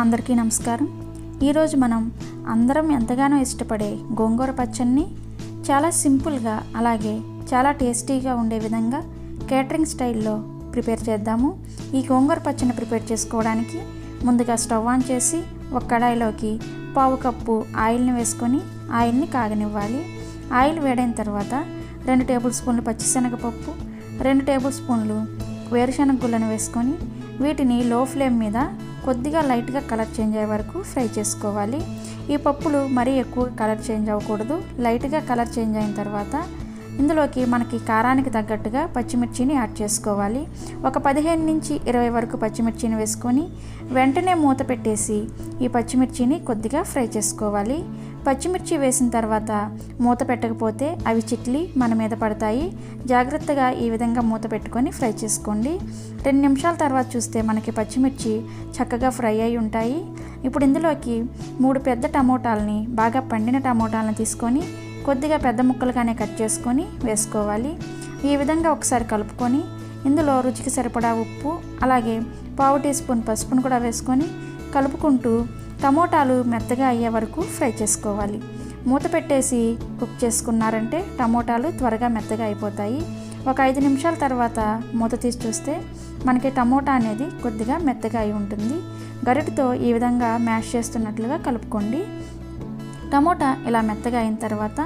అందరికీ నమస్కారం। ఈరోజు మనం అందరం ఎంతగానో ఇష్టపడే గోంగూర పచ్చడిని చాలా సింపుల్గా అలాగే చాలా టేస్టీగా ఉండే విధంగా కేటరింగ్ స్టైల్లో ప్రిపేర్ చేద్దాము। ఈ గోంగూర పచ్చడిని ప్రిపేర్ చేసుకోవడానికి ముందుగా స్టవ్ ఆన్ చేసి ఒక కడాయిలోకి పావు కప్పు ఆయిల్ని వేసుకొని ఆయిల్ని కాగనివ్వాలి। ఆయిల్ వేడైన తర్వాత 2 టేబుల్ స్పూన్లు పచ్చిశనగపప్పు, 2 టేబుల్ స్పూన్లు వేరుశనగ గుళ్ళను వేసుకొని వీటిని లో ఫ్లేమ్ మీద కొద్దిగా లైట్గా కలర్ చేంజ్ అయ్యే వరకు ఫ్రై చేసుకోవాలి। ఈ పప్పులు మరీ ఎక్కువ కలర్ చేంజ్ అవ్వకూడదు, లైట్గా కలర్ చేంజ్ అయిన తర్వాత ఇందులోకి మనకి కారానికి తగ్గట్టుగా పచ్చిమిర్చిని యాడ్ చేసుకోవాలి। ఒక 15 నుంచి 20 వరకు పచ్చిమిర్చిని వేసుకొని వెంటనే మూత పెట్టేసి ఈ పచ్చిమిర్చిని కొద్దిగా ఫ్రై చేసుకోవాలి। పచ్చిమిర్చి వేసిన తర్వాత మూత పెట్టకపోతే అవి చిట్లి మన మీద పడతాయి। జాగ్రత్తగా ఈ విధంగా మూత పెట్టుకొని ఫ్రై చేసుకోండి। 2 నిమిషాల తర్వాత చూస్తే మనకి పచ్చిమిర్చి చక్కగా ఫ్రై అయి ఉంటాయి। ఇప్పుడు ఇందులోకి 3 పెద్ద టమోటాలని, బాగా పండిన టమోటాలను తీసుకొని కొద్దిగా పెద్ద ముక్కలుగానే కట్ చేసుకొని వేసుకోవాలి। ఈ విధంగా ఒకసారి కలుపుకొని ఇందులో రుచికి సరిపడా ఉప్పు అలాగే పావు టీ స్పూన్ పసుపును కూడా వేసుకొని కలుపుకుంటూ టమోటాలు మెత్తగా అయ్యే వరకు ఫ్రై చేసుకోవాలి। మూత పెట్టేసి కుక్ చేసుకున్నారంటే టమోటాలు త్వరగా మెత్తగా అయిపోతాయి। ఒక 5 నిమిషాల తర్వాత మూత తీసి చూస్తే మనకి టమోటా అనేది కొద్దిగా మెత్తగా అయి ఉంటుంది। గరిటతో ఈ విధంగా మ్యాష్ చేస్తున్నట్లుగా కలుపుకోండి। టమోటా ఇలా మెత్తగా అయిన తర్వాత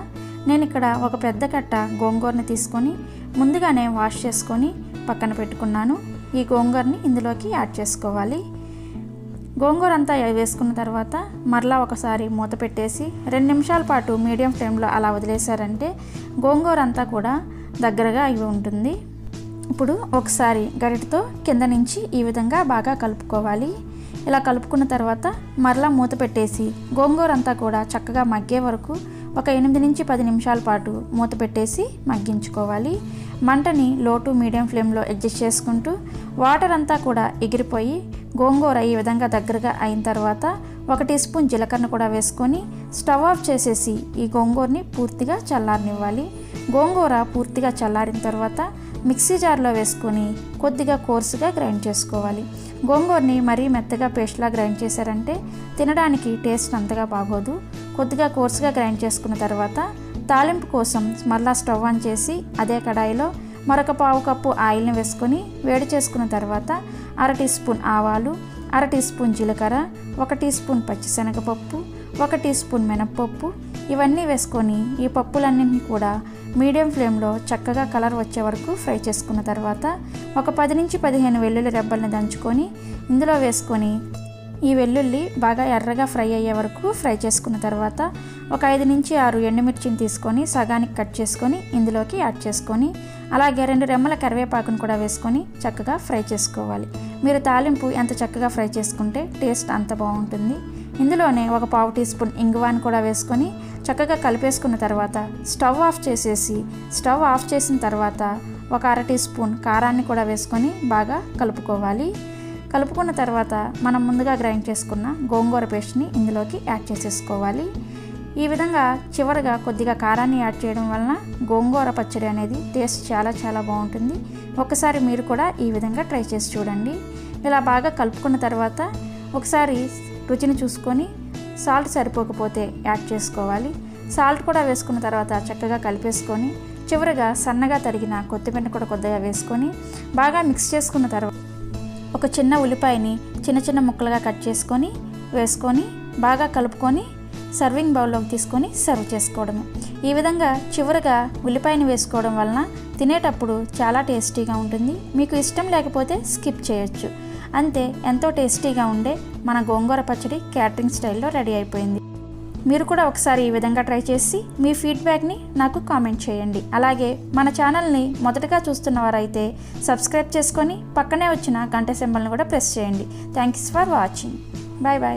నేను ఇక్కడ ఒక పెద్ద కట్ట గోంగూరని తీసుకొని ముందుగానే వాష్ చేసుకొని పక్కన పెట్టుకున్నాను। ఈ గోంగూరని ఇందులోకి యాడ్ చేసుకోవాలి। గోంగూర అంతా వేసుకున్న తర్వాత మరలా ఒకసారి మూత పెట్టేసి 2 నిమిషాల పాటు మీడియం ఫ్లేమ్లో అలా వదిలేశారంటే గోంగూర అంతా కూడా దగ్గరగా అయి ఉంటుంది। ఇప్పుడు ఒకసారి గరిటతో కింద నుంచి ఈ విధంగా బాగా కలుపుకోవాలి। ఇలా కలుపుకున్న తర్వాత మరలా మూత పెట్టేసి గోంగూర అంతా కూడా చక్కగా మగ్గే వరకు ఒక 8 నుంచి 10 నిమిషాల పాటు మూత పెట్టేసి మగ్గించుకోవాలి। మంటని లో టు మీడియం ఫ్లేమ్లో అడ్జస్ట్ చేసుకుంటూ వాటర్ అంతా కూడా ఎగిరిపోయి గోంగూర ఈ విధంగా దగ్గరగా అయిన తర్వాత 1 టీ స్పూన్ జీలకర్ర కూడా వేసుకొని స్టవ్ ఆఫ్ చేసేసి ఈ గోంగూరని పూర్తిగా చల్లారనివ్వాలి। గోంగూర పూర్తిగా చల్లారిన తర్వాత మిక్సీ జార్లో వేసుకొని కొద్దిగా కోర్సుగా గ్రైండ్ చేసుకోవాలి। గోంగూరని మరీ మెత్తగా పేస్ట్లా గ్రైండ్ చేశారంటే తినడానికి టేస్ట్ అంతగా బాగోదు। కొద్దిగా కోర్సుగా గ్రైండ్ చేసుకున్న తర్వాత తాలింపు కోసం మరలా స్టవ్ ఆన్ చేసి అదే కడాయిలో మరొక పావు కప్పు ఆయిల్ని వేసుకొని వేడి చేసుకున్న తర్వాత 1/2 టీ స్పూన్ ఆవాలు, 1/2 టీ స్పూన్ జీలకర్ర, 1 టీ స్పూన్ పచ్చిశనగపప్పు, 1 టీ స్పూన్ మినప్పప్పు ఇవన్నీ వేసుకొని ఈ పప్పులన్నింటినీ కూడా మీడియం ఫ్లేమ్లో చక్కగా కలర్ వచ్చే వరకు ఫ్రై చేసుకున్న తర్వాత ఒక 10 నుంచి 15 వెల్లుల్లి రెబ్బల్ని దంచుకొని ఇందులో వేసుకొని ఈ వెల్లుల్లి బాగా ఎర్రగా ఫ్రై అయ్యే వరకు ఫ్రై చేసుకున్న తర్వాత ఒక 5 నుంచి 6 ఎండుమిర్చిని తీసుకొని సగానికి కట్ చేసుకొని ఇందులోకి యాడ్ చేసుకొని అలాగే 2 రెమ్మల కరివేపాకును కూడా వేసుకొని చక్కగా ఫ్రై చేసుకోవాలి। మీరు తాలింపు ఎంత చక్కగా ఫ్రై చేసుకుంటే టేస్ట్ అంత బాగుంటుంది। ఇందులోనే ఒక పావు టీ స్పూన్ ఇంగువాని కూడా వేసుకొని చక్కగా కలిపేసుకున్న తర్వాత స్టవ్ ఆఫ్ చేసేసి స్టవ్ ఆఫ్ చేసిన తర్వాత ఒక 1/2 టీ స్పూన్ కారాన్ని కూడా వేసుకొని బాగా కలుపుకోవాలి। కలుపుకున్న తర్వాత మనం ముందుగా గ్రైండ్ చేసుకున్న గోంగూర పేస్ట్ని ఇందులోకి యాడ్ చేసేసుకోవాలి। ఈ విధంగా చివరగా కొద్దిగా కారాన్ని యాడ్ చేయడం వలన గోంగూర పచ్చడి అనేది టేస్ట్ చాలా బాగుంటుంది। ఒకసారి మీరు కూడా ఈ విధంగా ట్రై చేసి చూడండి। ఇలా బాగా కలుపుకున్న తర్వాత ఒకసారి రుచిని చూసుకొని సాల్ట్ సరిపోకపోతే యాడ్ చేసుకోవాలి। సాల్ట్ కూడా వేసుకున్న తర్వాత చక్కగా కలిపేసుకొని చివరగా సన్నగా తరిగిన కొత్తిమీర కూడా కొద్దిగా వేసుకొని బాగా మిక్స్ చేసుకున్న తర్వాత ఒక చిన్న ఉల్లిపాయని చిన్న ముక్కలుగా కట్ చేసుకొని వేసుకొని బాగా కలుపుకొని సర్వింగ్ బౌల్లోకి తీసుకొని సర్వ్ చేసుకోవడము। ఈ విధంగా చివరగా ఉల్లిపాయని వేసుకోవడం వలన తినేటప్పుడు చాలా టేస్టీగా ఉంటుంది। మీకు ఇష్టం లేకపోతే స్కిప్ చేయొచ్చు। అంతే, ఎంతో టేస్టీగా ఉండే మన గోంగూర పచ్చడి కేటరింగ్ స్టైల్లో రెడీ అయిపోయింది। మీరు కూడా ఒకసారి ఈ విధంగా ట్రై చేసి మీ ఫీడ్బ్యాక్ని నాకు కామెంట్ చేయండి। అలాగే మన ఛానల్ని మొదటగా చూస్తున్నవారైతే సబ్స్క్రైబ్ చేసుకొని పక్కనే వచ్చిన గంట సింబల్ని కూడా ప్రెస్ చేయండి। Thanks for watching. Bye bye.